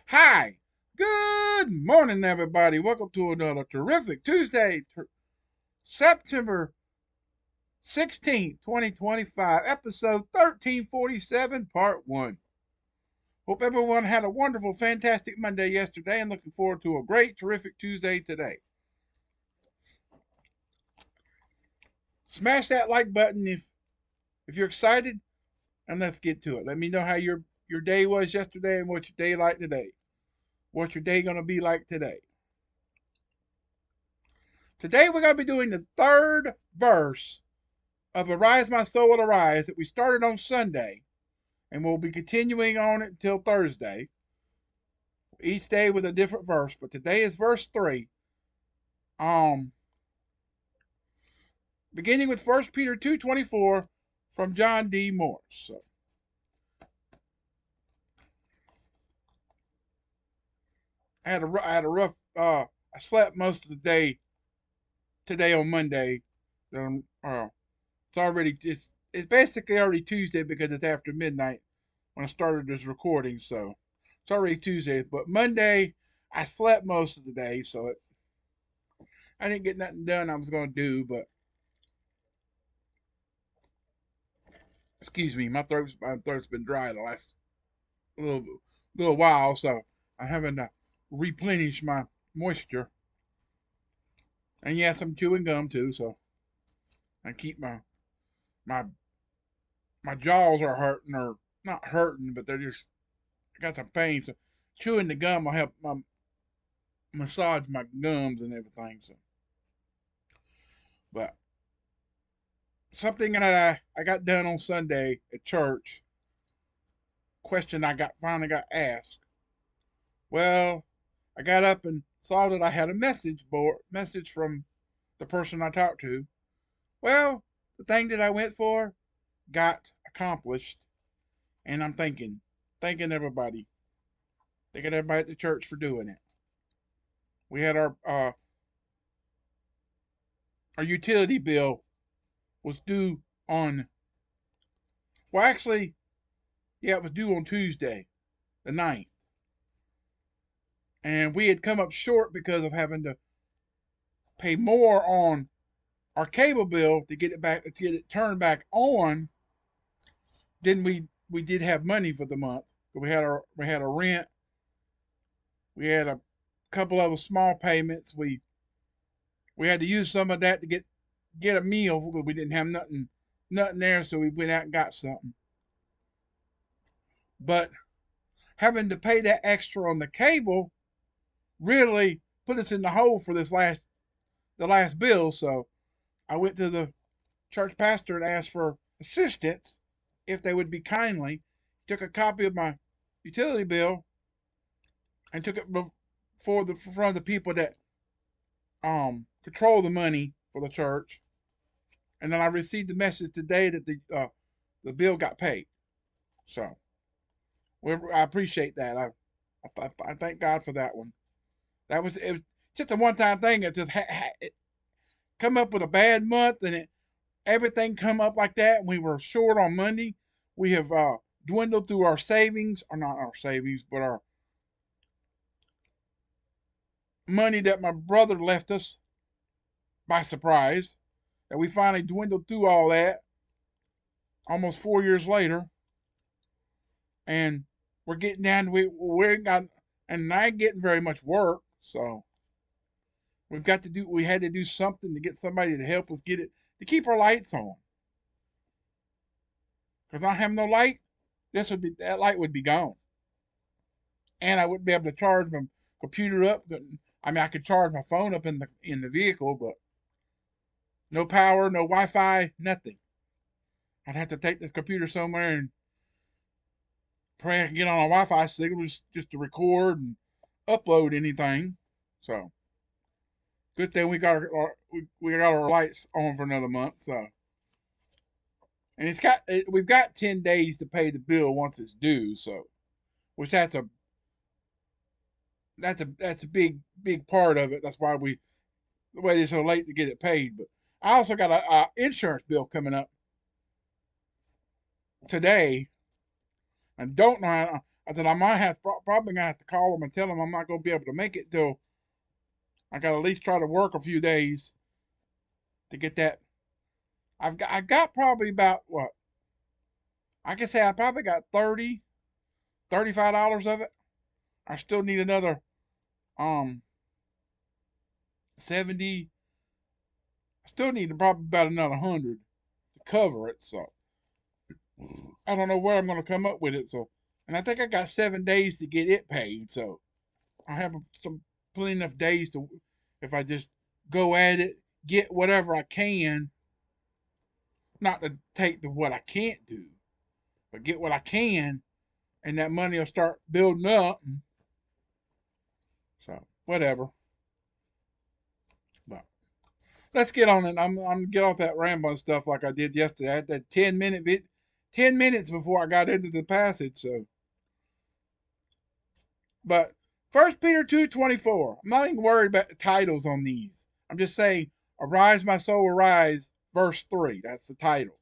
Hi, good morning, everybody. Welcome to another terrific Tuesday, September 16th, 2025, episode 1347, part one. Hope everyone had a wonderful, fantastic Monday yesterday and looking forward to a great, terrific Tuesday today. Smash that like button if you're excited, and let's get to it. Let me know how your day was yesterday and what your day like today. What's your day gonna be like today? Today we're gonna be doing the third verse of Arise My Soul Will Arise that we started on Sunday, and we'll be continuing on it until Thursday, each day with a different verse. But today is verse 3, um, beginning with 1 Peter 2:24 from John D. Morse. So I had a rough. I slept most of the day today on Monday. It's basically already Tuesday because it's after midnight when I started this recording. So it's already Tuesday, but Monday I slept most of the day, so I didn't get nothing done I was going to do. But excuse me, my throat's been dry the last little little while, so I haven't replenished my moisture. And yes, I'm chewing gum too, so I keep my my jaws are hurting, or not hurting, but they're just I got some pain. So chewing the gum will help my massage my gums and everything. So, but something that I got done on Sunday at church. Question I got finally got asked. Well, I got up and saw that I had a message from the person I talked to. Well, the thing that I went for got accomplished, and I'm thanking everybody, thanking everybody at the church for doing it. We had our utility bill was due on well actually yeah it was due on Tuesday the 9th, and we had come up short because of having to pay more on our cable bill to get it turned back on. Then we did have money for the month. We had a rent. We had a couple of small payments. We had to use some of that to get a meal because we didn't have nothing there, so we went out and got something. But having to pay that extra on the cable really put us in the hole for the last bill. So I went to the church pastor and asked for assistance if they would be kindly. Took a copy of my utility bill and took it for the from the people that control the money for the church. And then I received the message today that the bill got paid. So I appreciate that. I thank God for that one. It was just a one time thing. It come up with a bad month, and everything come up like that. And we were short on Monday. We have dwindled through our savings, or not our savings, but our money that my brother left us by surprise. That we finally dwindled through all that almost 4 years later, and we're getting down to we ain't got and I ain't getting very much work, so we had to do something to get somebody to help us get it to keep our lights on. If I have no light, that light would be gone, and I wouldn't be able to charge my computer up. I mean, I could charge my phone up in the vehicle, but no power, no Wi-Fi, nothing. I'd have to take this computer somewhere and pray I can get on a Wi-Fi signal just to record and upload anything. So good thing we got our lights on for another month. So and we've got 10 days to pay the bill once it's due. So which that's a big part of it. That's why we waited so late to get it paid. But I also got a insurance bill coming up today and don't know how. I said I might have probably gonna have to call them and tell them I'm not gonna be able to make it till I got to at least try to work a few days to get that. I got probably about what I can say I probably got $35 of it. I still need another 70. I still need probably about another 100 to cover it. So I don't know where I'm going to come up with it. So, and I think I got 7 days to get it paid. So I have some plenty enough days to, if I just go at it, get whatever I can, not to take the what I can't do, but get what I can, and that money will start building up. So whatever. But let's get on it. I'm gonna get off that rambling stuff like I did yesterday. I had that 10 minutes before I got into the passage. So, but 1 Peter 2:24. I'm not even worried about the titles on these. I'm just saying, "Arise, my soul, arise." Verse 3. That's the title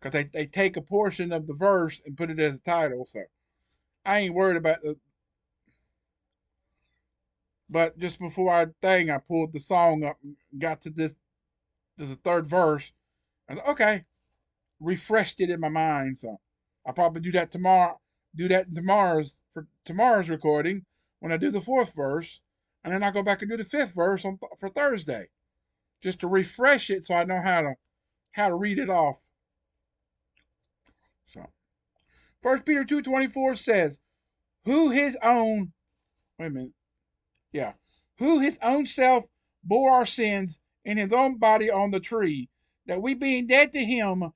because they take a portion of the verse and put it as a title. So I ain't worried about the. But just before I pulled the song up and got to the third verse. And okay, refreshed it in my mind. So I'll probably do that tomorrow. Do that in tomorrow's recording when I do the fourth verse, and then I'll go back and do the fifth verse for Thursday, just to refresh it so I know how to read it off. So 1 Peter 2:24 says, "Who his own wait a minute, yeah, who his own self bore our sins in his own body on the tree, that we being dead to him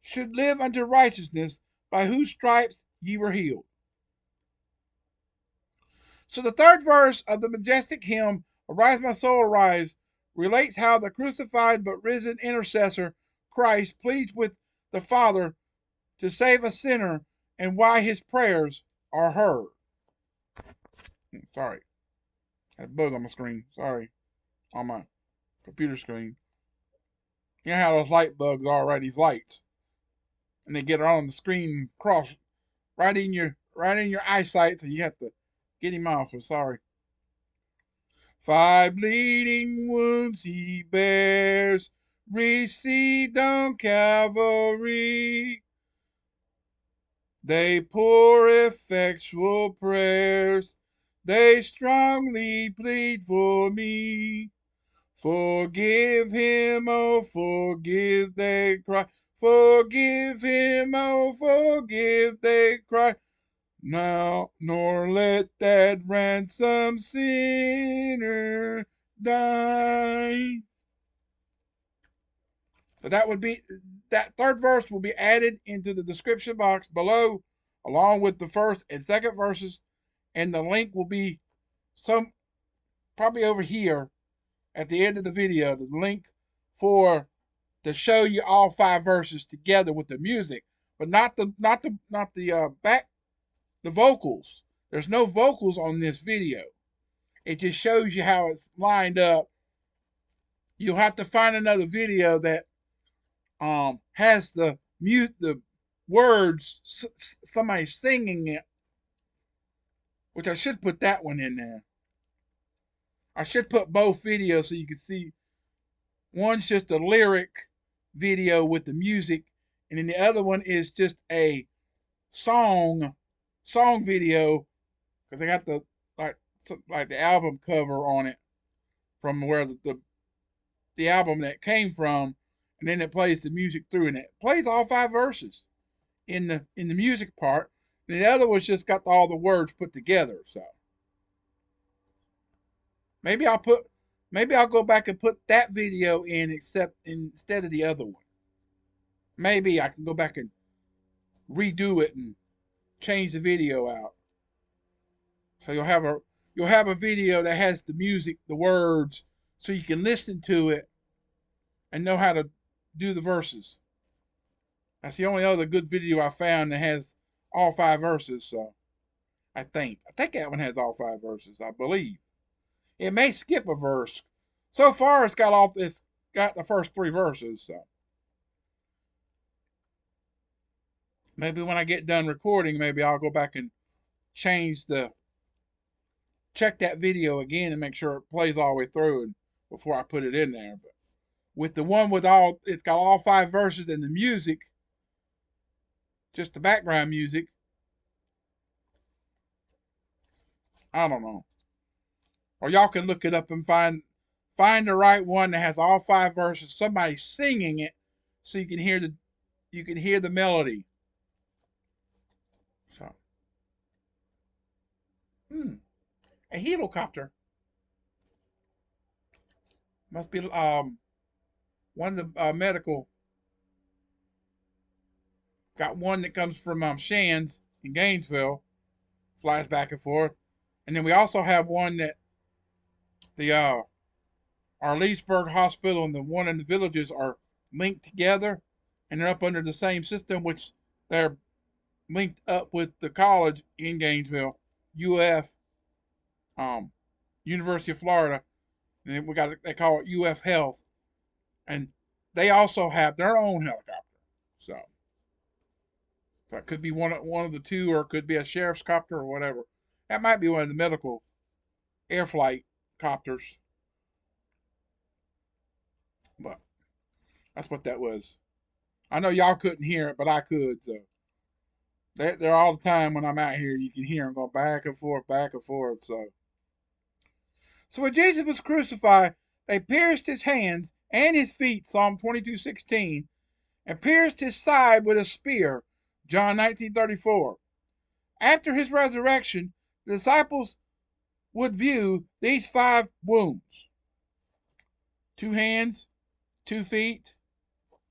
should live unto righteousness, by whose stripes ye were healed." So the third verse of the majestic hymn, "Arise, my soul, arise," relates how the crucified but risen intercessor, Christ, pleads with the Father to save a sinner and why his prayers are heard. Sorry, I had a bug on my screen. Sorry, on my computer screen. You know how those light bugs are, right? These lights, and they get on the screen cross right in your eyesight, so you have to get him off. So sorry. 5 bleeding wounds he bears, received on Calvary. They pour effectual prayers, they strongly plead for me. Forgive him, oh forgive, they cry. Forgive him, oh forgive, they cry. Now, nor let that ransom sinner die. So that third verse will be added into the description box below, along with the first and second verses, and the link will be some probably over here at the end of the video. The link for to show you all 5 verses together with the music, but not the vocals. There's no vocals on this video. It just shows you how it's lined up. You'll have to find another video that has the words, somebody singing it, which I should put that one in there. I should put both videos so you can see. One's just a lyric video with the music, and then the other one is just a song video because they got the like the album cover on it from where the album that came from, and then it plays the music through, and it plays all 5 verses in the music part. And the other one's just got all the words put together. So maybe I'll put maybe I'll go back and put that video in instead of the other one. Maybe I can go back and redo it and change the video out. So you'll have a video that has the music, the words, so you can listen to it and know how to do the verses. That's the only other good video I found that has all 5 verses. So I think that one has all 5 verses. I believe it may skip a verse. So far, it's got the first 3 verses. So Maybe when I get done recording, maybe I'll go back and check that video again and make sure it plays all the way through and before I put it in there. But with the one with it's got all 5 verses and the music, just the background music. I don't know. Or y'all can look it up and find the right one that has all 5 verses. Somebody singing it, so you can hear the melody. So, a helicopter must be one of the medical. Got one that comes from Shands in Gainesville, flies back and forth, and then we also have one that the our Leesburg Hospital and the one in the Villages are linked together, and they're up under the same system, which they're linked up with the college in Gainesville, UF, um, University of Florida, and then they call it UF Health, and they also have their own helicopter. So, so it could be one of the two, or it could be a sheriff's copter or whatever. That might be one of the medical air flight copters, but that's what that was. I know y'all couldn't hear it, but I could. So they're all the time when I'm out here. You can hear them go back and forth, back and forth. So when Jesus was crucified, they pierced his hands and his feet, Psalm 22:16, and pierced his side with a spear, John 19:34. After his resurrection, the disciples would view these 5 wounds: 2 hands, 2 feet,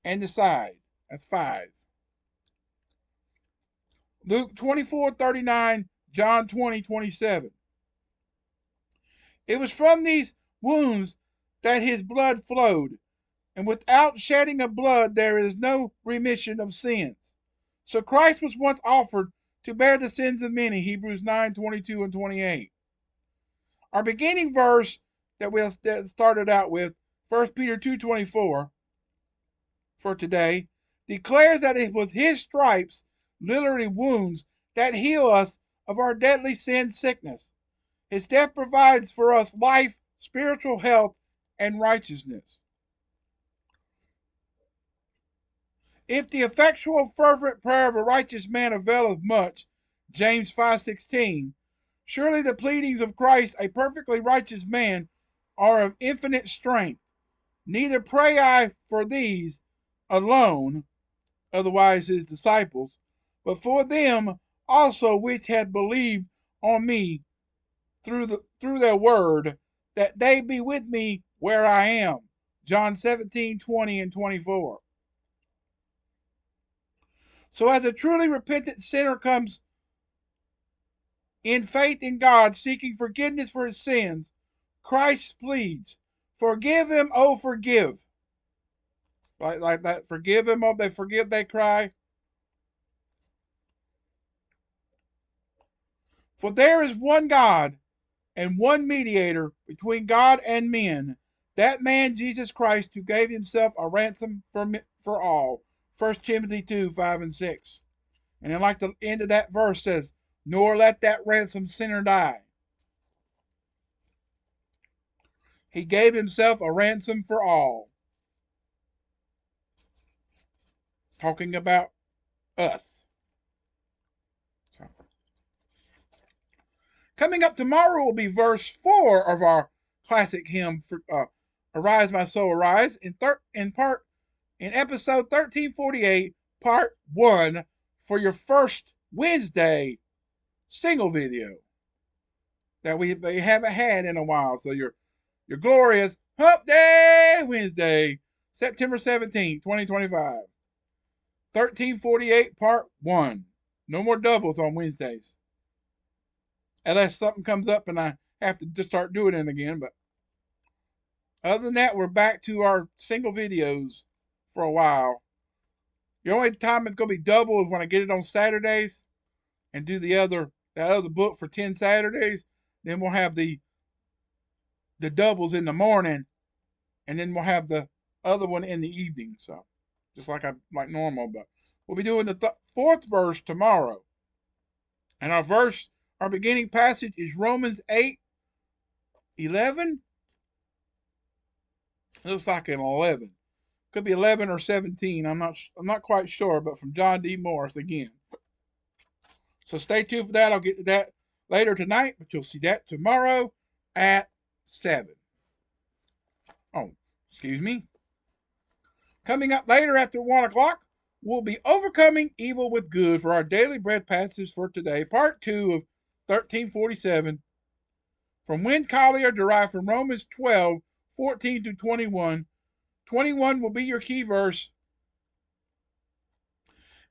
and the side. That's 5. Luke 24:39, John 20:27. It was from these wounds that his blood flowed, and without shedding of blood there is no remission of sins. So Christ was once offered to bear the sins of many, Hebrews 9:22 and 28. Our beginning verse that we started out with, 1 Peter 2:24, for today, declares that it was his stripes, literally wounds, that heal us of our deadly sin sickness. His death provides for us life, spiritual health, and righteousness. If the effectual fervent prayer of a righteous man availeth much, James 5:16, surely the pleadings of Christ, a perfectly righteous man, are of infinite strength. Neither pray I for these alone, otherwise his disciples, but for them also which had believed on me through their word, that they be with me where I am. John 17:20 and 24. So as a truly repentant sinner comes in faith in God, seeking forgiveness for his sins, Christ pleads, forgive him, oh forgive. Like that, forgive him, oh they forgive, they cry. For there is one God and one mediator between God and men, that man Jesus Christ, who gave himself a ransom for all. 1 Timothy 2:5 and 6. And then like the end of that verse says, nor let that ransom sinner die. He gave himself a ransom for all. Talking about us. So, coming up tomorrow will be verse 4 of our classic hymn, for, Arise My Soul Arise, in episode 1348, part 1, for your first Wednesday single video that we haven't had in a while. So your glorious Hump Day Wednesday, September 17th, 2025. 1348, part 1. No more doubles on Wednesdays. Unless something comes up and I have to just start doing it again. But other than that, we're back to our single videos for a while. The only time it's going to be double is when I get it on Saturdays and do that other book for 10 Saturdays. Then we'll have the doubles in the morning, and then we'll have the other one in the evening. So just like normal, but We'll be doing the fourth verse tomorrow. And our beginning passage is Romans 8:11. It looks like an 11. Could be 11 or 17. I'm not quite sure, but from John D. Morris again. So stay tuned for that. I'll get to that later tonight, but you'll see that tomorrow at 7. Oh, excuse me. Coming up later after 1 o'clock, we'll be overcoming evil with good for our daily bread passage for today, part 2 of 1347. From Win Collier, derived from Romans 12:14 to 21. 21 will be your key verse.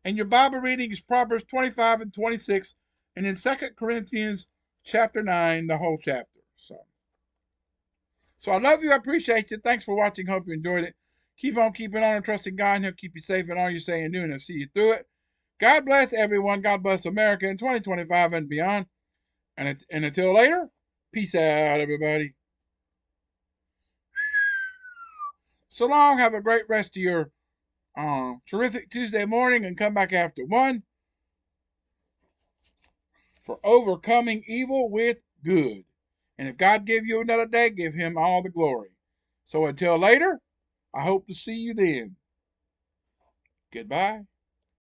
And your Bible reading is Proverbs 25 and 26, and in 2 Corinthians chapter 9, the whole chapter. So I love you. I appreciate you. Thanks for watching. Hope you enjoyed it. Keep on keeping on and trusting God, and He'll keep you safe in all you say and do, and He'll see you through it. God bless everyone. God bless America in 2025 and beyond. And until later, peace out, everybody. So long. Have a great rest of your terrific Tuesday morning, and come back after 1 for overcoming evil with good. And if God give you another day, give Him all the glory. So until later, I hope to see you then. Goodbye.